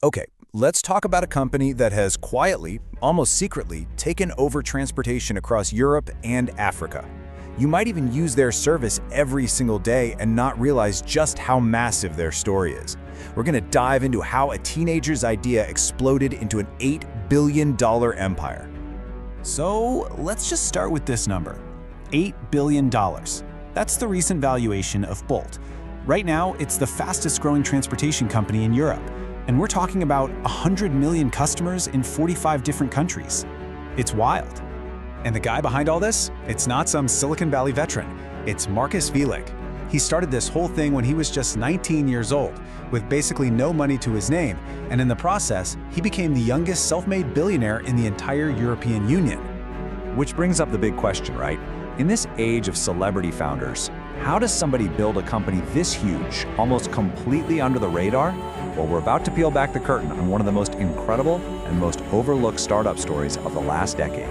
Okay, let's talk about a company that has quietly, almost secretly, taken over transportation across Europe and Africa. You might even use their service every single day and not realize just how massive their story is. We're going to dive into how a teenager's idea exploded into an $8 billion empire. So let's just start with this number, $8 billion. That's the recent valuation of Bolt. Right now, it's the fastest growing transportation company in Europe, and we're talking about 100 million customers in 45 different countries. It's wild. And the guy behind all this? It's not some Silicon Valley veteran. It's Markus Villig. He started this whole thing when he was just 19 years old, with basically no money to his name, and in the process, he became the youngest self-made billionaire in the entire European Union. Which brings up the big question, right? In this age of celebrity founders, how does somebody build a company this huge, almost completely under the radar? Well, we're about to peel back the curtain on one of the most incredible and most overlooked startup stories of the last decade.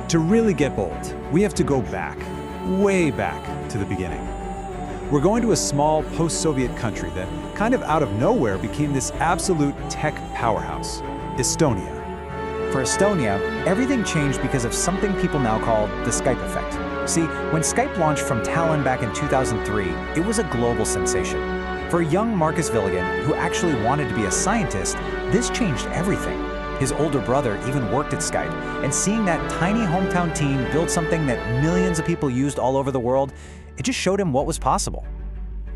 To really get Bolt, we have to go back, way back to the beginning. We're going to a small post-Soviet country that kind of out of nowhere became this absolute tech powerhouse, Estonia. For Estonia, everything changed because of something people now call the Skype effect. See, when Skype launched from Tallinn back in 2003, it was a global sensation. For young Markus Villig, who actually wanted to be a scientist, this changed everything. His older brother even worked at Skype, and seeing that tiny hometown team build something that millions of people used all over the world, it just showed him what was possible.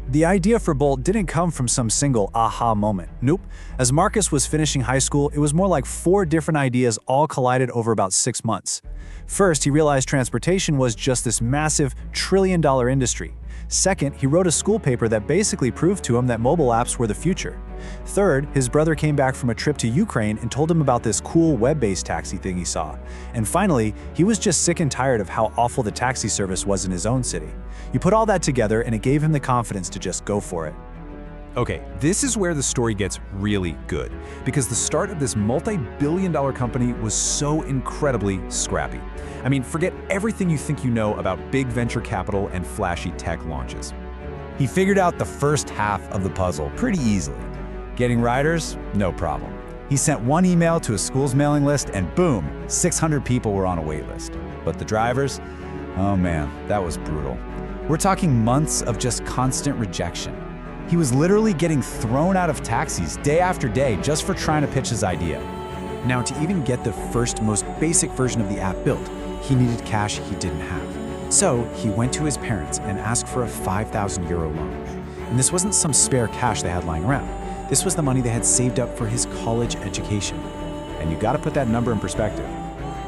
The idea for Bolt didn't come from some single aha moment. Nope. As Markus was finishing high school, it was more like 4 different ideas all collided over about 6 months. First, he realized transportation was just this massive trillion-dollar industry. Second, he wrote a school paper that basically proved to him that mobile apps were the future. Third, his brother came back from a trip to Ukraine and told him about this cool web-based taxi thing he saw. And finally, he was just sick and tired of how awful the taxi service was in his own city. You put all that together and it gave him the confidence to just go for it. Okay, this is where the story gets really good, because the start of this multi-billion-dollar company was so incredibly scrappy. I mean, forget everything you think you know about big venture capital and flashy tech launches. He figured out the first half of the puzzle pretty easily. Getting riders? No problem. He sent one email to a school's mailing list and boom, 600 people were on a wait list. But the drivers? Oh man, that was brutal. We're talking months of just constant rejection. He was literally getting thrown out of taxis day after day just for trying to pitch his idea. Now, to even get the first, most basic version of the app built, he needed cash he didn't have. So he went to his parents and asked for a €5,000 loan. And this wasn't some spare cash they had lying around. This was the money they had saved up for his college education. And you gotta put that number in perspective.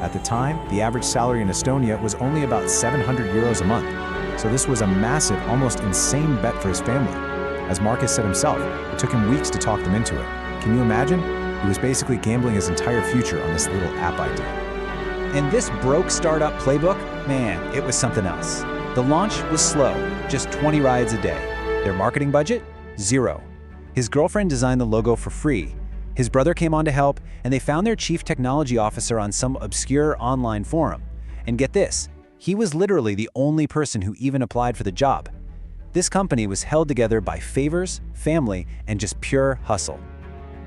At the time, the average salary in Estonia was only about €700 a month. So this was a massive, almost insane bet for his family. As Markus said himself, it took him weeks to talk them into it. Can you imagine? He was basically gambling his entire future on this little app idea. And this broke startup playbook, man, it was something else. The launch was slow, just 20 rides a day. Their marketing budget? Zero. His girlfriend designed the logo for free. His brother came on to help, and they found their chief technology officer on some obscure online forum. And get this, he was literally the only person who even applied for the job. This company was held together by favors, family, and just pure hustle.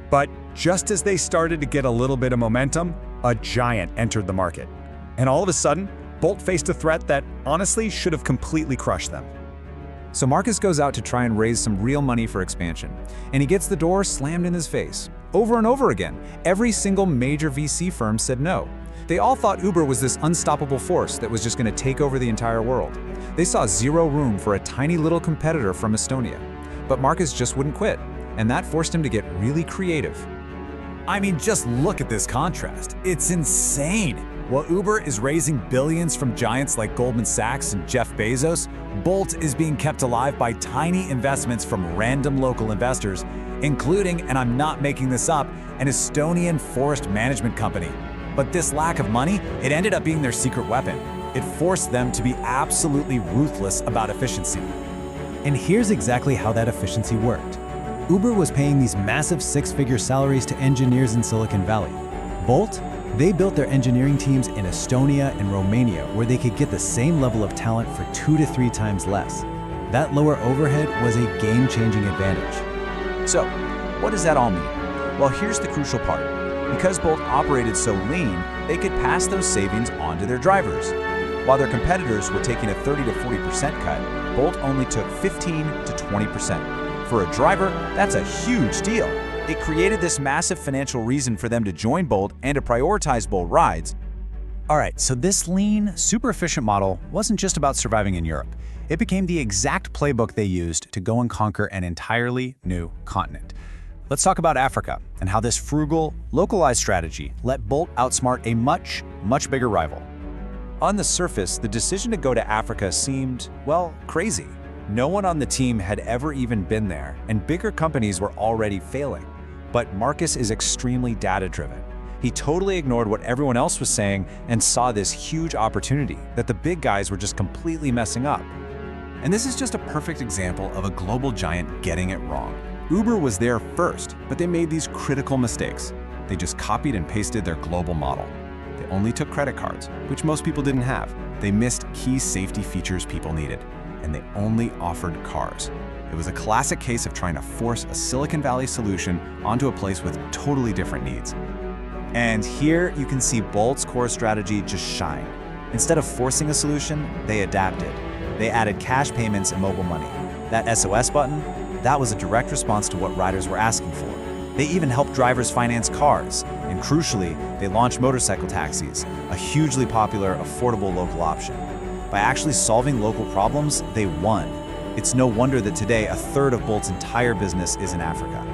But just as they started to get a little bit of momentum, a giant entered the market. And all of a sudden, Bolt faced a threat that honestly should have completely crushed them. So Markus goes out to try and raise some real money for expansion, and he gets the door slammed in his face. Over and over again, every single major VC firm said no. They all thought Uber was this unstoppable force that was just going to take over the entire world. They saw zero room for a tiny little competitor from Estonia. But Markus just wouldn't quit, and that forced him to get really creative. I mean, just look at this contrast. It's insane. While Uber is raising billions from giants like Goldman Sachs and Jeff Bezos, Bolt is being kept alive by tiny investments from random local investors, including, and I'm not making this up, an Estonian forest management company. But this lack of money, it ended up being their secret weapon. It forced them to be absolutely ruthless about efficiency. And here's exactly how that efficiency worked. Uber was paying these massive 6-figure salaries to engineers in Silicon Valley. Bolt? They built their engineering teams in Estonia and Romania, where they could get the same level of talent for 2 to 3 times less. That lower overhead was a game-changing advantage. So, what does that all mean? Well, here's the crucial part. Because Bolt operated so lean, they could pass those savings on to their drivers. While their competitors were taking a 30 to 40% cut, Bolt only took 15 to 20%. For a driver, that's a huge deal. It created this massive financial reason for them to join Bolt and to prioritize Bolt rides. All right, so this lean, super efficient model wasn't just about surviving in Europe. It became the exact playbook they used to go and conquer an entirely new continent. Let's talk about Africa and how this frugal, localized strategy let Bolt outsmart a much, much bigger rival. On the surface, the decision to go to Africa seemed, well, crazy. No one on the team had ever even been there, and bigger companies were already failing. But Markus is extremely data-driven. He totally ignored what everyone else was saying and saw this huge opportunity that the big guys were just completely messing up. And this is just a perfect example of a global giant getting it wrong. Uber was there first, but they made these critical mistakes. They just copied and pasted their global model. They only took credit cards, which most people didn't have. They missed key safety features people needed, and they only offered cars. It was a classic case of trying to force a Silicon Valley solution onto a place with totally different needs. And here you can see Bolt's core strategy just shine. Instead of forcing a solution, they adapted. They added cash payments and mobile money. That SOS button, that was a direct response to what riders were asking for. They even helped drivers finance cars, and crucially, they launched motorcycle taxis, a hugely popular, affordable local option. By actually solving local problems, they won. It's no wonder that today a third of Bolt's entire business is in Africa.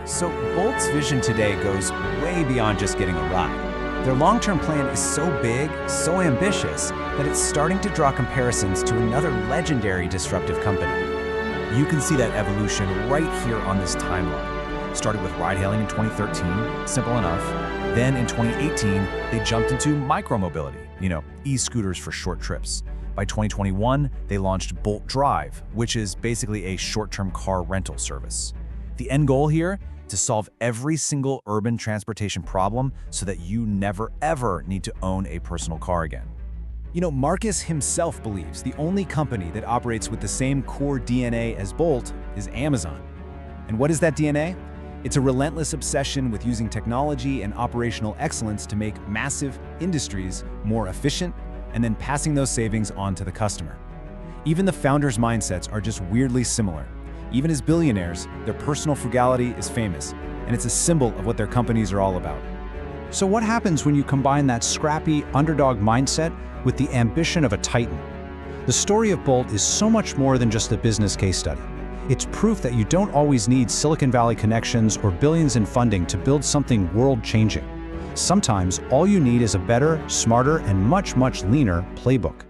So Bolt's vision today goes way beyond just getting a ride. Their long-term plan is so big, so ambitious, that it's starting to draw comparisons to another legendary disruptive company. You can see that evolution right here on this timeline. Started with ride-hailing in 2013, simple enough. Then in 2018, they jumped into micromobility, e-scooters for short trips. By 2021, they launched Bolt Drive, which is basically a short-term car rental service. The end goal here? To solve every single urban transportation problem so that you never ever need to own a personal car again. Markus himself believes the only company that operates with the same core DNA as Bolt is Amazon. And what is that DNA? It's a relentless obsession with using technology and operational excellence to make massive industries more efficient and then passing those savings on to the customer. Even the founders' mindsets are just weirdly similar. Even as billionaires, their personal frugality is famous, and it's a symbol of what their companies are all about. So what happens when you combine that scrappy underdog mindset with the ambition of a titan? The story of Bolt is so much more than just a business case study. It's proof that you don't always need Silicon Valley connections or billions in funding to build something world-changing. Sometimes all you need is a better, smarter, and much, much leaner playbook.